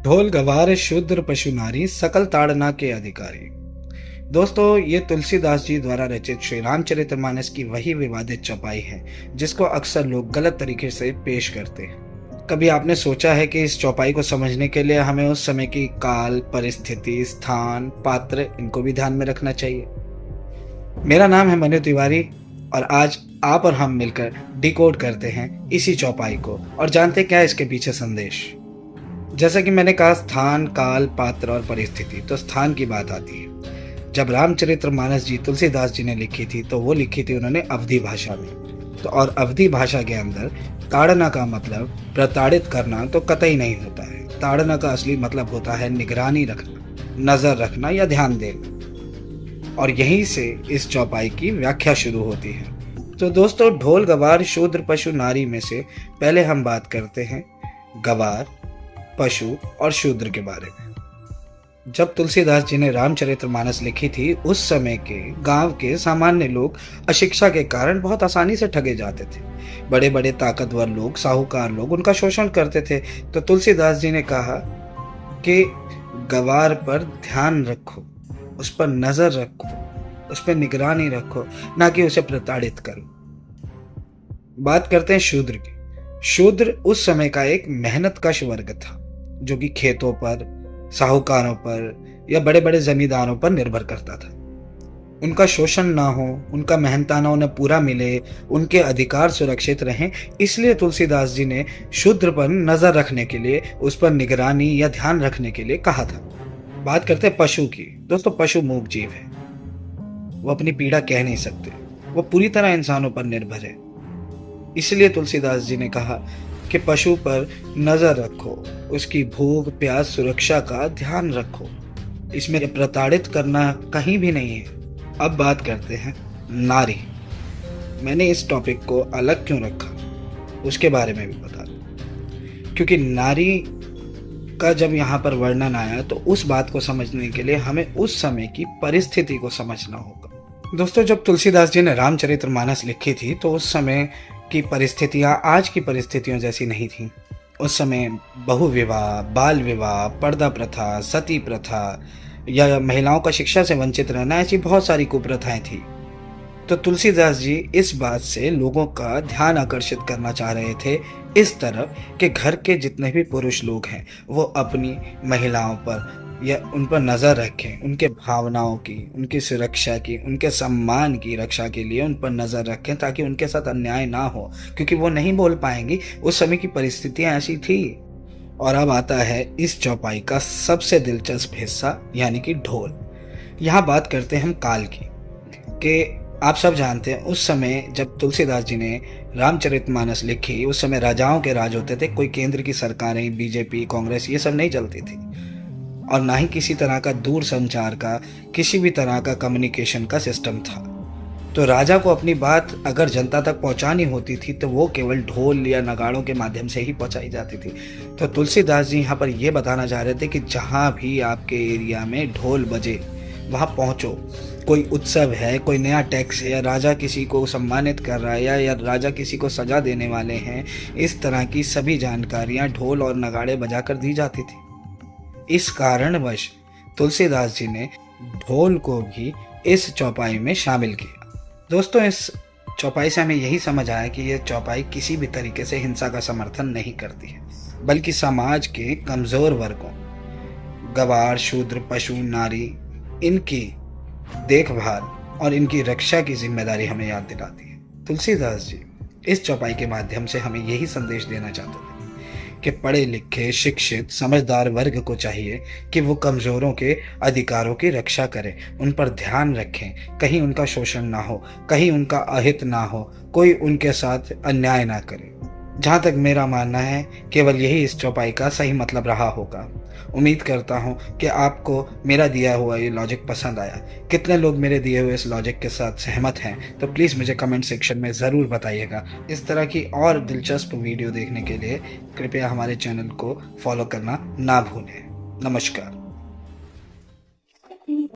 ढोल गवार शूद्र पशु नारी सकल ताड़ना के अधिकारी। दोस्तों, ये तुलसीदास जी द्वारा रचित श्री रामचरितमानस की वही विवादित चौपाई है जिसको अक्सर लोग गलत तरीके से पेश करते हैं। कभी आपने सोचा है कि इस चौपाई को समझने के लिए हमें उस समय की काल, परिस्थिति, स्थान, पात्र इनको भी ध्यान में रखना चाहिए? मेरा नाम है मनु तिवारी और आज आप और हम मिलकर डिकोड करते हैं इसी चौपाई को और जानते क्या है इसके पीछे संदेश। जैसा कि मैंने कहा, स्थान, काल, पात्र और परिस्थिति। तो स्थान की बात आती है। जब रामचरितमानस जी तुलसीदास जी ने लिखी थी तो वो लिखी थी उन्होंने अवधी भाषा में। तो और अवधी भाषा के अंदर ताड़ना का मतलब प्रताड़ित करना तो कतई नहीं होता है। ताड़ना का असली मतलब होता है निगरानी रखना, नजर रखना या ध्यान देना। और यहीं से इस चौपाई की व्याख्या शुरू होती है। तो दोस्तों, ढोल गवार शूद्र पशु नारी में से पहले हम बात करते हैं गवार, पशु और शूद्र के बारे में। जब तुलसीदास जी ने रामचरितमानस लिखी थी, उस समय के गांव के सामान्य लोग अशिक्षा के कारण बहुत आसानी से ठगे जाते थे। बड़े बड़े ताकतवर लोग, साहूकार लोग उनका शोषण करते थे। तो तुलसीदास जी ने कहा कि गवार पर ध्यान रखो, उस पर नजर रखो, उस पर निगरानी रखो, ना कि उसे प्रताड़ित करो। बात करते हैं शूद्र की। शूद्र उस समय का एक मेहनतकश वर्ग था जो कि खेतों पर, साहूकारों पर या बड़े बड़े जमींदारों पर निर्भर करता था। उनका शोषण ना हो, उनका मेहनताना उन्हें पूरा मिले, उनके अधिकार सुरक्षित रहें, इसलिए तुलसीदास जी ने शूद्र पर नजर रखने के लिए, उस पर निगरानी या ध्यान रखने के लिए कहा था। बात करते हैं पशु की। दोस्तों, पशु मूक जीव है, वो अपनी पीड़ा कह नहीं सकते, वो पूरी तरह इंसानों पर निर्भर है। इसलिए तुलसीदास जी ने कहा कि पशु पर नजर रखो, उसकी भूख, प्यास, सुरक्षा का ध्यान रखो। इसमें प्रताड़ित करना कहीं भी नहीं है। अब बात करते हैं नारी। मैंने इस टॉपिक को अलग क्यों रखा उसके बारे में भी बता दूं, क्योंकि नारी का जब यहाँ पर वर्णन आया तो उस बात को समझने के लिए हमें उस समय की परिस्थिति को समझना होगा। दोस्तों, जब तुलसीदास जी ने रामचरितमानस लिखी थी तो उस समय की परिस्थितियाँ आज की परिस्थितियों जैसी नहीं थी। उस समय बहुविवाह, बाल विवाह, पर्दा प्रथा, सती प्रथा या महिलाओं का शिक्षा से वंचित रहना, ऐसी बहुत सारी कुप्रथाएं थी। तो तुलसीदास जी इस बात से लोगों का ध्यान आकर्षित करना चाह रहे थे इस तरफ कि घर के जितने भी पुरुष लोग हैं वो अपनी महिलाओं पर या उन पर नज़र रखें, उनके भावनाओं की, उनकी सुरक्षा की, उनके सम्मान की रक्षा के लिए उन पर नज़र रखें ताकि उनके साथ अन्याय ना हो, क्योंकि वो नहीं बोल पाएंगी। उस समय की परिस्थितियाँ ऐसी थी। और अब आता है इस चौपाई का सबसे दिलचस्प हिस्सा, यानी कि ढोल। यहाँ बात करते हैं हम काल की। कि आप सब जानते हैं उस समय जब तुलसीदास जी ने रामचरितमानस लिखी, उस समय राजाओं के राज होते थे। कोई केंद्र की सरकारें, बीजेपी, कांग्रेस, ये सब नहीं चलती थी और ना ही किसी तरह का दूर संचार का, किसी भी तरह का कम्युनिकेशन का सिस्टम था। तो राजा को अपनी बात अगर जनता तक पहुंचानी होती थी तो वो केवल ढोल या नगाड़ों के माध्यम से ही पहुंचाई जाती थी। तो तुलसीदास जी यहाँ पर ये बताना चाह रहे थे कि जहाँ भी आपके एरिया में ढोल बजे वहाँ पहुँचो। कोई उत्सव है, कोई नया टैक्स है, या राजा किसी को सम्मानित कर रहा है, या राजा किसी को सजा देने वाले हैं, इस तरह की सभी जानकारियाँ ढोल और नगाड़े बजाकर दी जाती थी। इस कारणवश तुलसीदास जी ने ढोल को भी इस चौपाई में शामिल किया। दोस्तों, इस चौपाई से हमें यही समझ आया कि यह चौपाई किसी भी तरीके से हिंसा का समर्थन नहीं करती है, बल्कि समाज के कमज़ोर वर्गों, गवार, शूद्र, पशु, नारी, इनकी देखभाल और इनकी रक्षा की जिम्मेदारी हमें याद दिलाती है। तुलसीदास जी इस चौपाई के माध्यम से हमें यही संदेश देना चाहते थे कि पढ़े लिखे, शिक्षित, समझदार वर्ग को चाहिए कि वो कमज़ोरों के अधिकारों की रक्षा करें, उन पर ध्यान रखें, कहीं उनका शोषण ना हो, कहीं उनका अहित ना हो, कोई उनके साथ अन्याय ना करे। जहाँ तक मेरा मानना है, केवल यही इस चौपाई का सही मतलब रहा होगा। उम्मीद करता हूँ कि आपको मेरा दिया हुआ ये लॉजिक पसंद आया। कितने लोग मेरे दिए हुए इस लॉजिक के साथ सहमत हैं तो प्लीज़ मुझे कमेंट सेक्शन में ज़रूर बताइएगा। इस तरह की और दिलचस्प वीडियो देखने के लिए कृपया हमारे चैनल को फॉलो करना ना भूलें। नमस्कार।